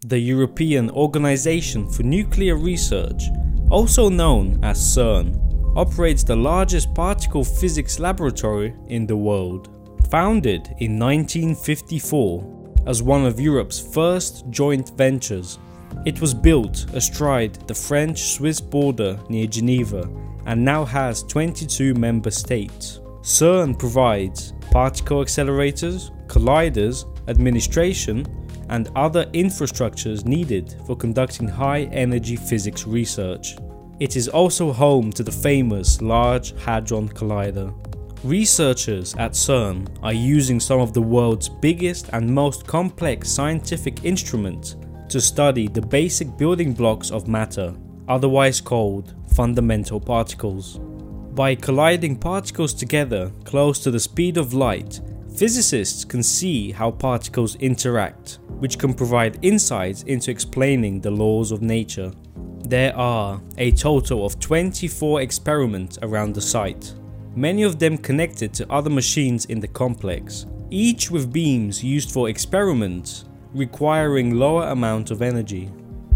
The European Organization for Nuclear Research, also known as CERN, operates the largest particle physics laboratory in the world. Founded in 1954 as one of Europe's first joint ventures, it was built astride the French-Swiss border near Geneva and now has 22 member states. CERN provides particle accelerators, colliders, administration, and other infrastructures needed for conducting high-energy physics research. It is also home to the famous Large Hadron Collider. Researchers at CERN are using some of the world's biggest and most complex scientific instruments to study the basic building blocks of matter, otherwise called fundamental particles. By colliding particles together close to the speed of light, physicists can see how particles interact, which can provide insights into explaining the laws of nature. There are a total of 24 experiments around the site, many of them connected to other machines in the complex, each with beams used for experiments requiring lower amount of energy.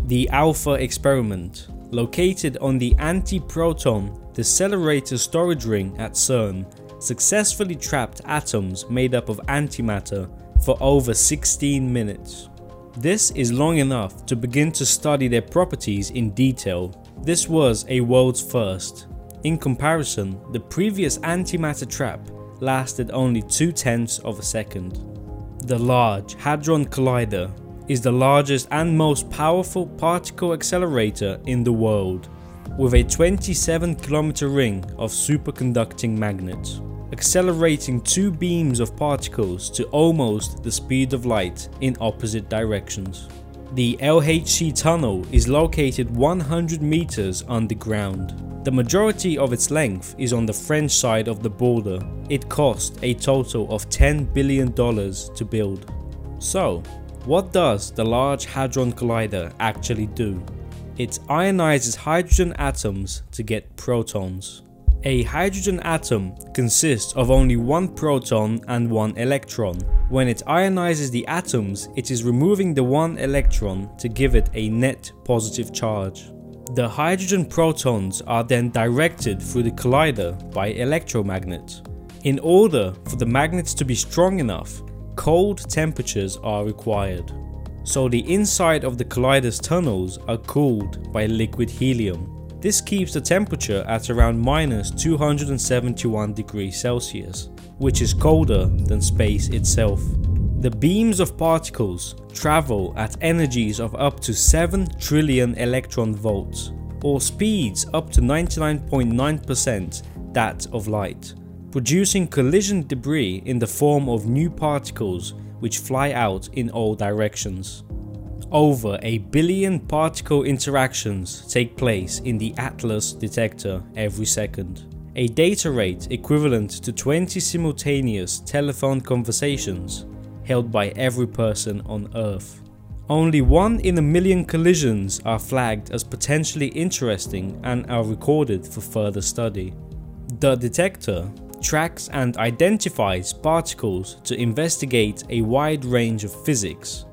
The Alpha experiment, located on the anti-proton decelerator storage ring at CERN, successfully trapped atoms made up of antimatter for over 16 minutes. This is long enough to begin to study their properties in detail. This was a world's first. In comparison, the previous antimatter trap lasted only 0.2 of a second. The Large Hadron Collider is the largest and most powerful particle accelerator in the world, with a 27-kilometer ring of superconducting magnets, accelerating two beams of particles to almost the speed of light in opposite directions. The LHC tunnel is located 100 meters underground. The majority of its length is on the French side of the border. It cost a total of $10 billion to build. So, what does the Large Hadron Collider actually do? It ionizes hydrogen atoms to get protons. A hydrogen atom consists of only one proton and one electron. When it ionizes the atoms, it is removing the one electron to give it a net positive charge. The hydrogen protons are then directed through the collider by electromagnets. In order for the magnets to be strong enough, cold temperatures are required. So the inside of the collider's tunnels are cooled by liquid helium. This keeps the temperature at around -271 degrees Celsius, which is colder than space itself. The beams of particles travel at energies of up to 7 trillion electron volts, or speeds up to 99.9% that of light, producing collision debris in the form of new particles which fly out in all directions. Over 1 billion particle interactions take place in the Atlas detector every second, a data rate equivalent to 20 simultaneous telephone conversations held by every person on Earth. Only 1 in a million collisions are flagged as potentially interesting and are recorded for further study. The detector tracks and identifies particles to investigate a wide range of physics,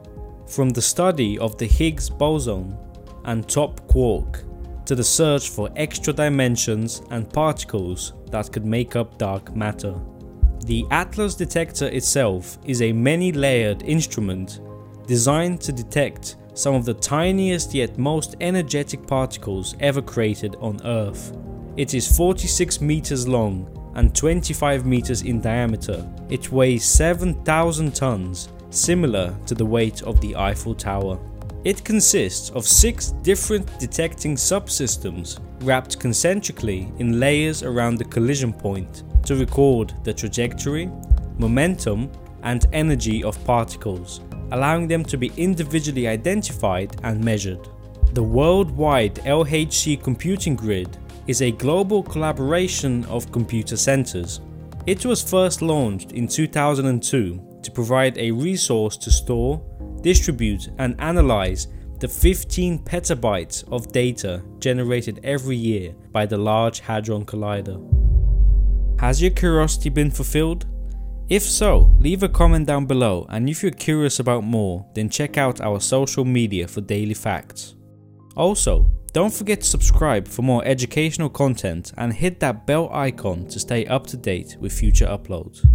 from the study of the Higgs boson and top quark to the search for extra dimensions and particles that could make up dark matter. The Atlas detector itself is a many-layered instrument designed to detect some of the tiniest yet most energetic particles ever created on Earth. It is 46 meters long and 25 meters in diameter. It weighs 7,000 tons, similar to the weight of the Eiffel Tower. It consists of 6 different detecting subsystems wrapped concentrically in layers around the collision point to record the trajectory, momentum, and energy of particles, allowing them to be individually identified and measured. The worldwide LHC computing grid is a global collaboration of computer centers. It was first launched in 2002 to provide a resource to store, distribute, and analyze the 15 petabytes of data generated every year by the Large Hadron Collider. Has your curiosity been fulfilled? If so, leave a comment down below, and if you're curious about more, then check out our social media for daily facts. Also, don't forget to subscribe for more educational content and hit that bell icon to stay up to date with future uploads.